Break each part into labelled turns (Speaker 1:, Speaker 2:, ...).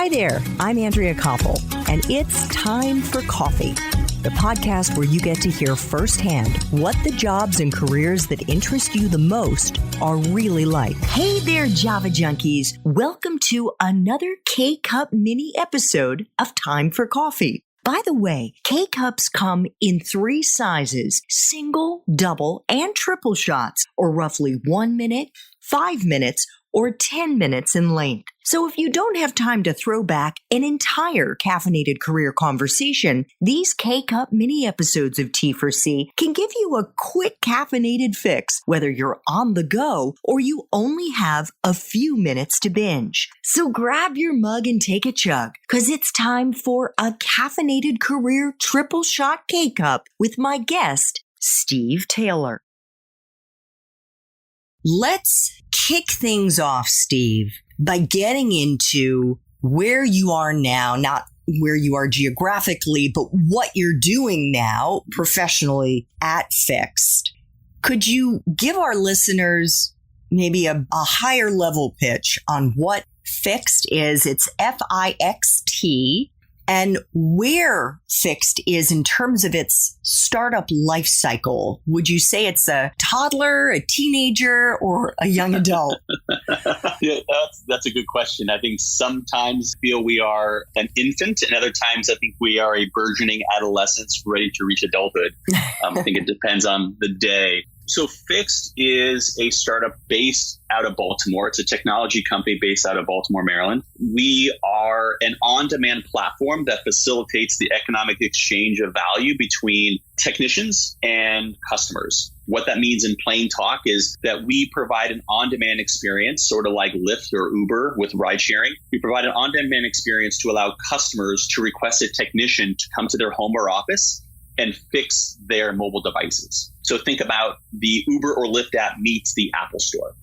Speaker 1: Hi there, I'm Andrea Koppel, and it's time for coffee, the podcast where you get to hear firsthand what the jobs and careers that interest you the most are really like. Hey there, Java junkies. Welcome to another K-Cup mini episode of Time for Coffee. By the way, K-Cups come in 3 sizes, single, double, and triple shots, or roughly 1 minute, 5 minutes, or 10 minutes in length. So if you don't have time to throw back an entire caffeinated career conversation, these K-Cup mini episodes of T4C can give you a quick caffeinated fix, whether you're on the go or you only have a few minutes to binge. So grab your mug and take a chug, because it's time for a caffeinated career triple shot K-Cup with my guest, Steve Taylor. Let's kick things off, Steve, by getting into where you are now, not where you are geographically, but what you're doing now professionally at Fixt. Could you give our listeners maybe a higher level pitch on what Fixt is? It's Fixt, and where Fixt is in terms of its startup life cycle. Would you say it's a toddler, a teenager, or a young adult?
Speaker 2: Yeah, that's a good question. I think sometimes I feel we are an infant, and other times I think we are a burgeoning adolescence ready to reach adulthood. I think it depends on the day. So Fixt is a startup based out of Baltimore. It's a technology company based out of Baltimore, Maryland. We are an on-demand platform that facilitates the economic exchange of value between technicians and customers. What that means in plain talk is that we provide an on-demand experience, sort of like Lyft or Uber with ride sharing. We provide an on-demand experience to allow customers to request a technician to come to their home or office and fix their mobile devices. So think about the Uber or Lyft app meets the Apple Store.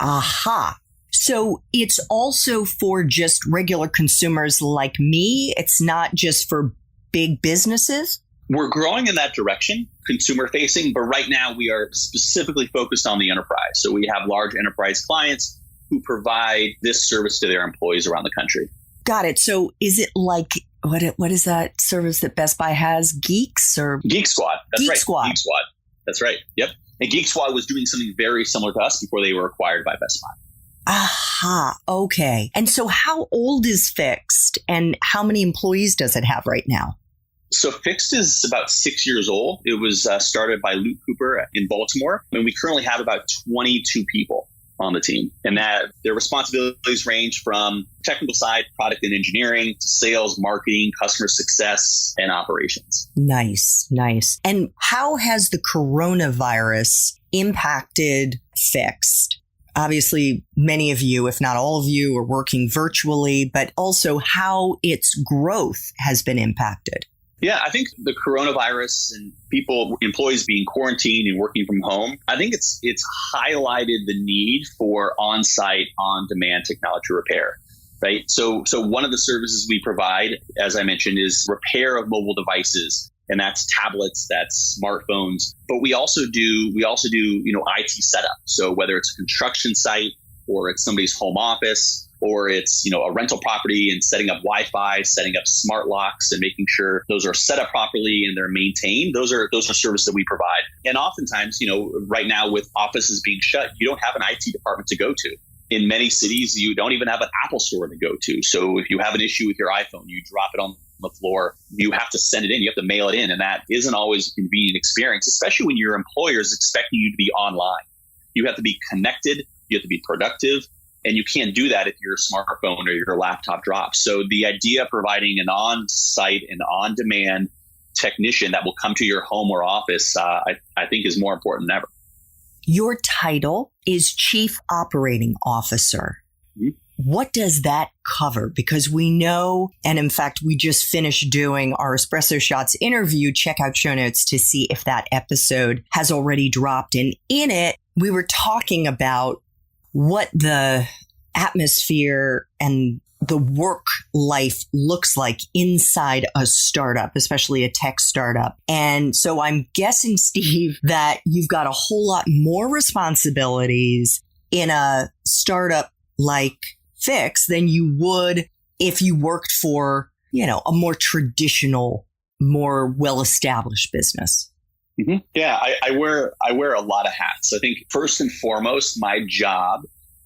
Speaker 1: Aha. So it's also for just regular consumers like me? It's not just for big businesses?
Speaker 2: We're growing in that direction, consumer facing, but right now we are specifically focused on the enterprise. So we have large enterprise clients who provide this service to their employees around the country.
Speaker 1: Got it. So is it like, what is that service that Best Buy has? Geeks or?
Speaker 2: Geek Squad. That's
Speaker 1: Geek
Speaker 2: right.
Speaker 1: Squad.
Speaker 2: Geek Squad. That's right. Yep. And Geek Squad was doing something very similar to us before they were acquired by Best Buy.
Speaker 1: Aha. Okay. And so how old is Fixt and how many employees does it have right now?
Speaker 2: So Fixt is about 6 years old. It was started by Luke Cooper in Baltimore, and we currently have about 22 people on the team. And that their responsibilities range from technical side, product and engineering, to sales, marketing, customer success, and operations.
Speaker 1: Nice, nice. And how has the coronavirus impacted Fixt? Obviously, many of you, if not all of you, are working virtually, but also how its growth has been impacted.
Speaker 2: Yeah, I think the coronavirus and employees being quarantined and working from home, I think it's highlighted the need for on-site, on-demand technology repair, right? So one of the services we provide, as I mentioned, is repair of mobile devices, and that's tablets, that's smartphones. But we also do IT setup. So whether it's a construction site or it's somebody's home office, or it's, a rental property and setting up Wi-Fi, setting up smart locks and making sure those are set up properly and they're maintained. Those are services that we provide. And oftentimes, right now with offices being shut, you don't have an IT department to go to. In many cities, you don't even have an Apple store to go to. So if you have an issue with your iPhone, you drop it on the floor, you have to send it in, you have to mail it in. And that isn't always a convenient experience, especially when your employer is expecting you to be online. You have to be connected, you have to be productive. And you can't do that if your smartphone or your laptop drops. So the idea of providing an on-site and on-demand technician that will come to your home or office, I think is more important than ever.
Speaker 1: Your title is Chief Operating Officer. Mm-hmm. What does that cover? Because we know, and in fact, we just finished doing our Espresso Shots interview. Check out show notes to see if that episode has already dropped. And in it, we were talking about what the atmosphere and the work life looks like inside a startup, especially a tech startup. And so I'm guessing, Steve, that you've got a whole lot more responsibilities in a startup like Fixt than you would if you worked for, a more traditional, more well-established business?
Speaker 2: Mm-hmm. Yeah, I wear a lot of hats. I think first and foremost, my job,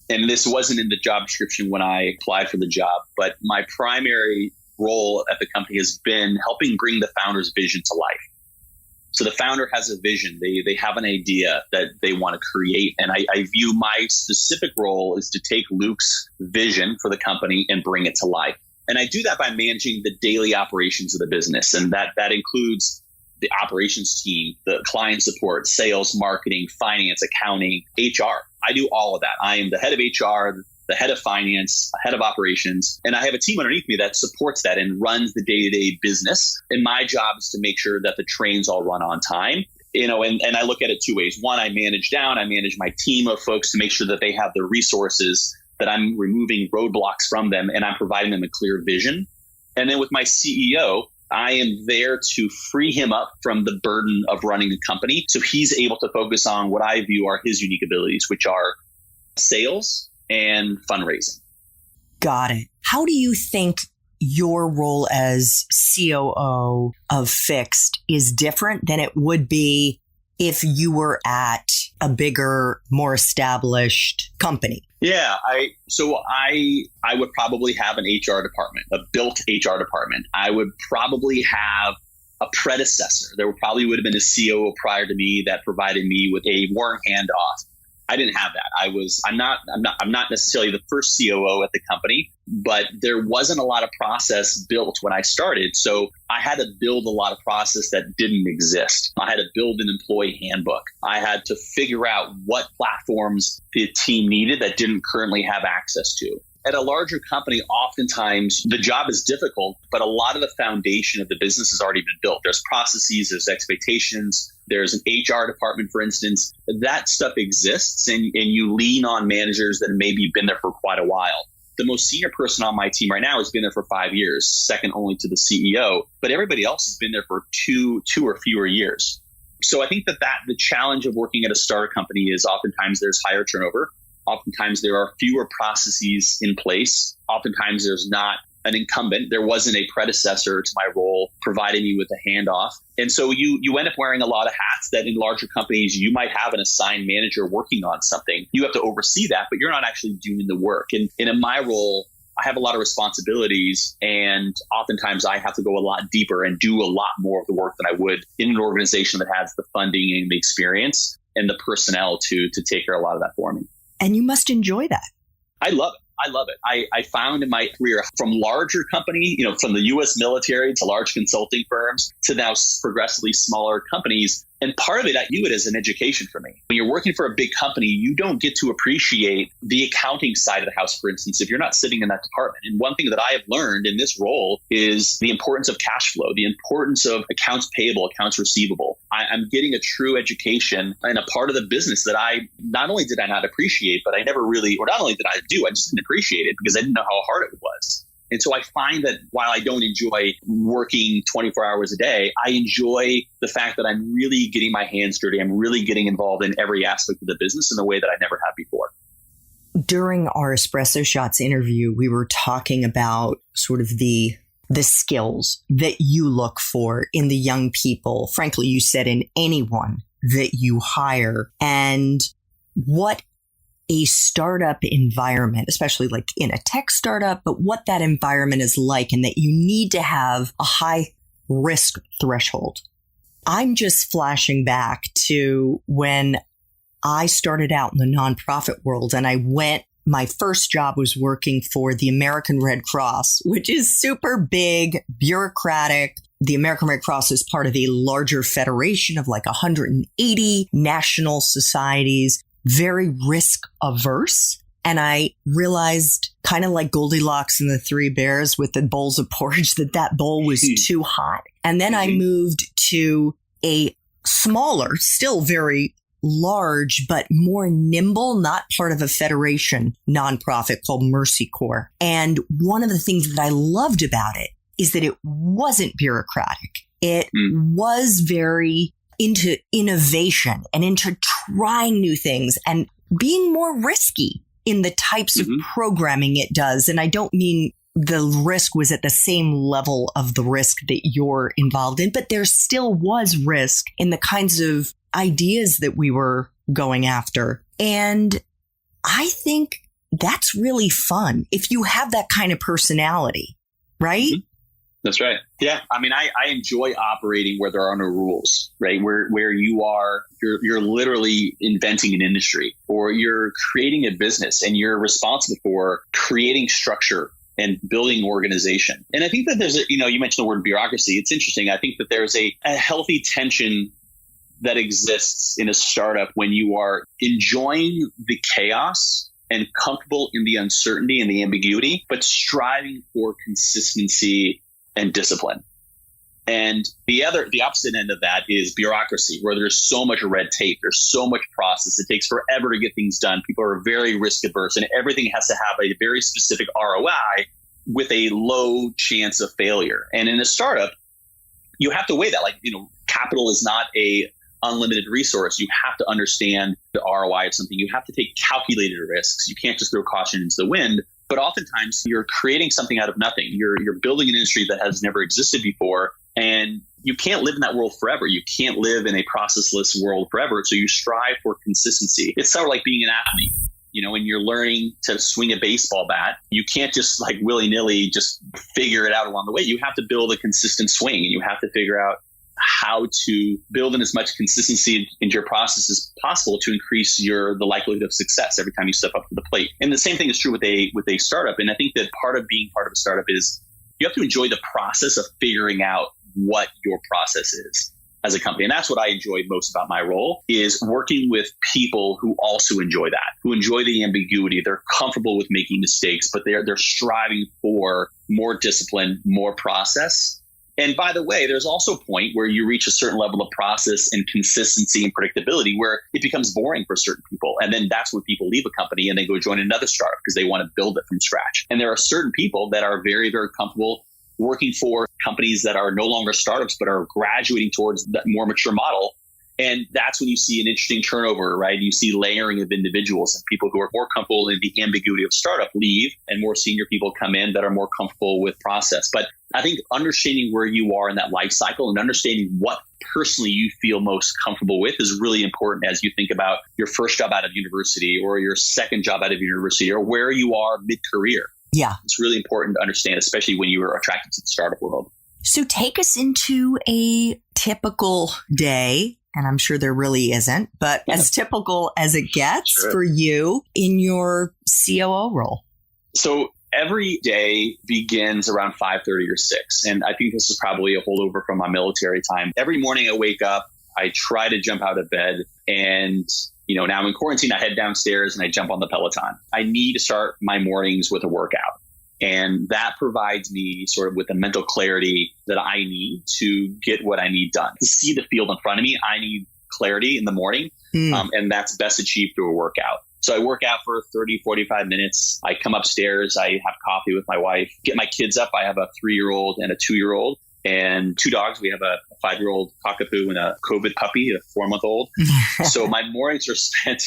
Speaker 2: and this wasn't in the job description when I applied for the job, but my primary role at the company has been helping bring the founder's vision to life. So the founder has a vision. They have an idea that they want to create. And I view my specific role is to take Luke's vision for the company and bring it to life. And I do that by managing the daily operations of the business. And that includes the operations team, the client support, sales, marketing, finance, accounting, HR. I do all of that. I am the head of HR, the head of finance, head of operations, and I have a team underneath me that supports that and runs the day-to-day business. And my job is to make sure that the trains all run on time. And I look at it two ways. One, I manage my team of folks to make sure that they have the resources, that I'm removing roadblocks from them, and I'm providing them a clear vision. And then with my CEO, I am there to free him up from the burden of running the company, so he's able to focus on what I view are his unique abilities, which are sales and fundraising.
Speaker 1: Got it. How do you think your role as COO of Fixt is different than it would be if you were at a bigger, more established company?
Speaker 2: Yeah, I would probably have an HR department, a built HR department. I would probably have a predecessor. There probably would have been a COO prior to me that provided me with a warm handoff. I didn't have that. I'm not necessarily the first COO at the company, but there wasn't a lot of process built when I started. So I had to build a lot of process that didn't exist. I had to build an employee handbook. I had to figure out what platforms the team needed that didn't currently have access to. At a larger company, oftentimes the job is difficult, but a lot of the foundation of the business has already been built. There's processes, there's expectations, there's an HR department, for instance. That stuff exists, and you lean on managers that maybe been there for quite a while. The most senior person on my team right now has been there for 5 years, second only to the CEO, but everybody else has been there for two or fewer years. So I think that the challenge of working at a startup company is oftentimes there's higher turnover. Oftentimes there are fewer processes in place. Oftentimes there's not an incumbent. There wasn't a predecessor to my role providing me with a handoff. And so you end up wearing a lot of hats that in larger companies, you might have an assigned manager working on something. You have to oversee that, but you're not actually doing the work. And in my role, I have a lot of responsibilities, and oftentimes I have to go a lot deeper and do a lot more of the work than I would in an organization that has the funding and the experience and the personnel to take care of a lot of that for me.
Speaker 1: And you must enjoy that.
Speaker 2: I love it. I found in my career from larger company, from the U.S. military to large consulting firms to now progressively smaller companies. And part of it, I view it as an education for me. When you're working for a big company, you don't get to appreciate the accounting side of the house, for instance, if you're not sitting in that department. And one thing that I have learned in this role is the importance of cash flow, the importance of accounts payable, accounts receivable. I'm getting a true education and a part of the business that not only did I not appreciate, but I never really, or not only did I just didn't appreciate it because I didn't know how hard it was. And so I find that while I don't enjoy working 24 hours a day, I enjoy the fact that I'm really getting my hands dirty. I'm really getting involved in every aspect of the business in a way that I never have before.
Speaker 1: During our Espresso Shots interview, we were talking about sort of the skills that you look for in the young people. Frankly, you said in anyone that you hire, and what a startup environment, especially like in a tech startup, but what that environment is like, and that you need to have a high risk threshold. I'm just flashing back to when I started out in the nonprofit world, and my first job was working for the American Red Cross, which is super big, bureaucratic. The American Red Cross is part of a larger federation of like 180 national societies, very risk averse. And I realized, kind of like Goldilocks and the Three Bears with the bowls of porridge, that bowl was too hot. And then I moved to a smaller, still very large, but more nimble, not part of a federation nonprofit called Mercy Corps. And one of the things that I loved about it is that it wasn't bureaucratic. It was very into innovation and into trying new things and being more risky in the types of programming it does. And I don't mean the risk was at the same level of the risk that you're involved in, but there still was risk in the kinds of ideas that we were going after. And I think that's really fun if you have that kind of personality, right?
Speaker 2: Mm-hmm. That's right. Yeah. I mean, I enjoy operating where there are no rules, right? Where you're literally inventing an industry, or you're creating a business and you're responsible for creating structure and building organization. And I think that there's you mentioned the word bureaucracy. It's interesting. I think that there's a healthy tension that exists in a startup when you are enjoying the chaos and comfortable in the uncertainty and the ambiguity, but striving for consistency and discipline. And the opposite end of that is bureaucracy, where there's so much red tape, there's so much process, it takes forever to get things done. People are very risk averse, and everything has to have a very specific ROI with a low chance of failure. And in a startup, you have to weigh that. Capital is not a unlimited resource. You have to understand the ROI of something. You have to take calculated risks. You can't just throw caution into the wind. But oftentimes you're creating something out of nothing. You're building an industry that has never existed before, and you can't live in that world forever. You can't live in a processless world forever. So you strive for consistency. It's sort of like being an athlete. When you're learning to swing a baseball bat, you can't just willy-nilly just figure it out along the way. You have to build a consistent swing, and you have to figure out how to build in as much consistency into your process as possible to increase the likelihood of success every time you step up to the plate. And the same thing is true with a startup. And I think that part of being part of a startup is you have to enjoy the process of figuring out what your process is as a company. And that's what I enjoy most about my role, is working with people who also enjoy that, who enjoy the ambiguity. They're comfortable with making mistakes, but they're striving for more discipline, more process. And by the way, there's also a point where you reach a certain level of process and consistency and predictability where it becomes boring for certain people. And then that's when people leave a company and they go join another startup because they want to build it from scratch. And there are certain people that are very, very comfortable working for companies that are no longer startups, but are graduating towards that more mature model. And that's when you see an interesting turnover, right? You see layering of individuals, and people who are more comfortable in the ambiguity of startup leave, and more senior people come in that are more comfortable with process. But I think understanding where you are in that life cycle and understanding what personally you feel most comfortable with is really important as you think about your first job out of university, or your second job out of university, or where you are mid-career.
Speaker 1: Yeah.
Speaker 2: It's really important to understand, especially when you are attracted to the startup world.
Speaker 1: So take us into a typical day. And I'm sure there really isn't, but as typical as it gets for you in your COO role.
Speaker 2: So every day begins around 5:30 or 6. And I think this is probably a holdover from my military time. Every morning I wake up, I try to jump out of bed, and now I'm in quarantine. I head downstairs and I jump on the Peloton. I need to start my mornings with a workout. And that provides me sort of with the mental clarity that I need to get what I need done. To see the field in front of me, I need clarity in the morning. And that's best achieved through a workout. So I work out for 30, 45 minutes. I come upstairs. I have coffee with my wife, get my kids up. I have a 3-year-old and a 2-year-old. And 2 dogs. We have a 5-year-old cockapoo and a COVID puppy, a 4-month-old. So my mornings are spent,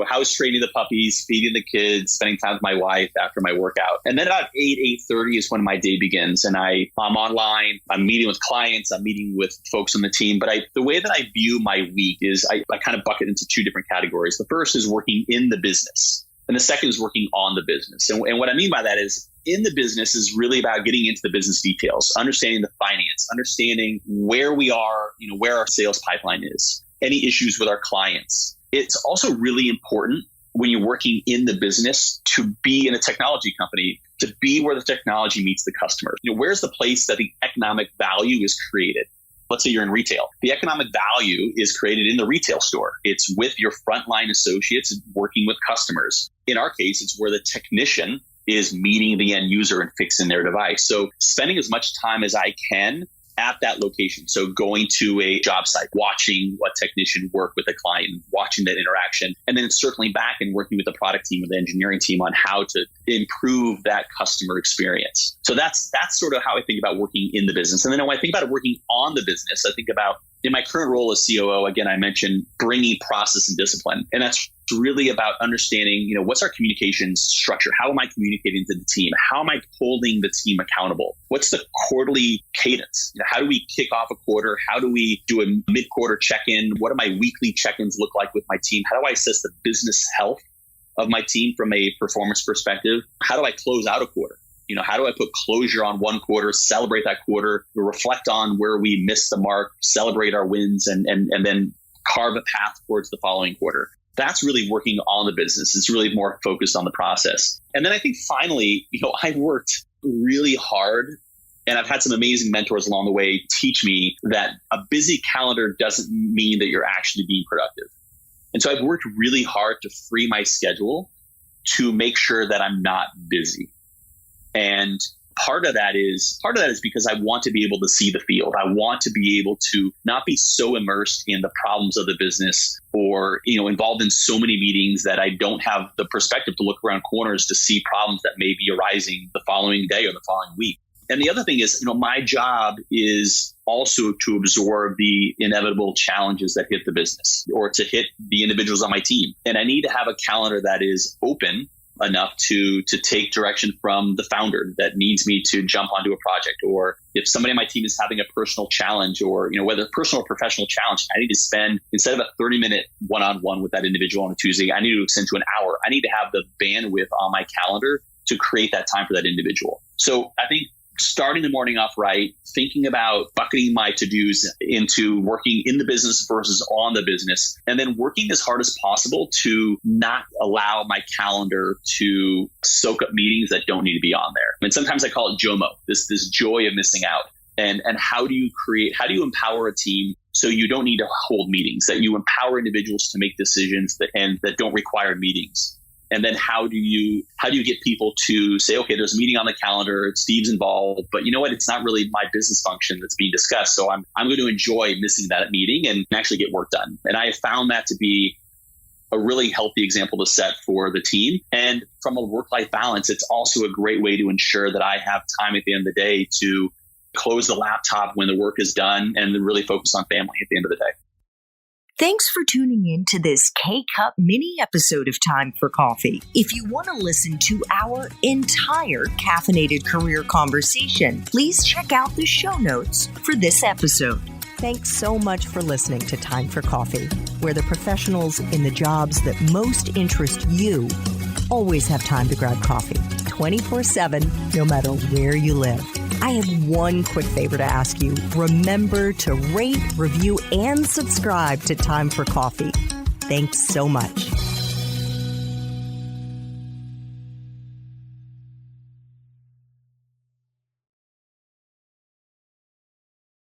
Speaker 2: house training the puppies, feeding the kids, spending time with my wife after my workout. And then about 8:30 is when my day begins. And I'm online, I'm meeting with clients, I'm meeting with folks on the team. But the way that I view my week is I kind of bucket into 2 different categories. The first is working in the business, and the second is working on the business. And what I mean by that is, in the business is really about getting into the business details, understanding the finance, understanding where we are, where our sales pipeline is, any issues with our clients. It's also really important when you're working in the business to be in a technology company, to be where the technology meets the customer. Where's the place that the economic value is created? Let's say you're in retail. The economic value is created in the retail store. It's with your frontline associates working with customers. In our case, it's where the technician is meeting the end user and fixing their device. So spending as much time as I can at that location. So going to a job site, watching what technician work with a client, watching that interaction, and then circling back and working with the product team or the engineering team on how to improve that customer experience. So that's sort of how I think about working in the business. And then when I think about working on the business, I think about In my current role as COO, again, I mentioned bringing process and discipline. And that's really about understanding, what's our communications structure? How am I communicating to the team? How am I holding the team accountable? What's the quarterly cadence? How do we kick off a quarter? How do we do a mid-quarter check-in? What do my weekly check-ins look like with my team? How do I assess the business health of my team from a performance perspective? How do I close out a quarter? How do I put closure on one quarter, celebrate that quarter, reflect on where we missed the mark, celebrate our wins, and then carve a path towards the following quarter? That's really working on the business. It's really more focused on the process. And then I think finally, I've worked really hard, and I've had some amazing mentors along the way teach me that a busy calendar doesn't mean that you're actually being productive. And so I've worked really hard to free my schedule to make sure that I'm not busy. And part of that is because I want to be able to see the field. I want to be able to not be so immersed in the problems of the business or, involved in so many meetings that I don't have the perspective to look around corners to see problems that may be arising the following day or the following week. And the other thing is, my job is also to absorb the inevitable challenges that hit the business or to hit the individuals on my team. And I need to have a calendar that is open enough to take direction from the founder that needs me to jump onto a project. Or if somebody on my team is having a personal challenge or, whether personal or professional challenge, I need to spend, instead of a 30-minute one-on-one with that individual on a Tuesday, I need to extend to an hour. I need to have the bandwidth on my calendar to create that time for that individual. So I think starting the morning off right, thinking about bucketing my to-dos into working in the business versus on the business, and then working as hard as possible to not allow my calendar to soak up meetings that don't need to be on there. And sometimes I call it JOMO, this joy of missing out. And how do you empower a team so you don't need to hold meetings, that you empower individuals to make decisions that don't require meetings? And then how do you get people to say, okay, there's a meeting on the calendar, Steve's involved, but you know what? It's not really my business function that's being discussed. So I'm going to enjoy missing that meeting and actually get work done. And I have found that to be a really healthy example to set for the team. And from a work-life balance, it's also a great way to ensure that I have time at the end of the day to close the laptop when the work is done and then really focus on family at the end of the day.
Speaker 1: Thanks for tuning in to this K-Cup mini episode of Time for Coffee. If you want to listen to our entire caffeinated career conversation, please check out the show notes for this episode. Thanks so much for listening to Time for Coffee, where the professionals in the jobs that most interest you always have time to grab coffee, 24/7, no matter where you live. I have one quick favor to ask you. Remember to rate, review, and subscribe to Time for Coffee. Thanks so much.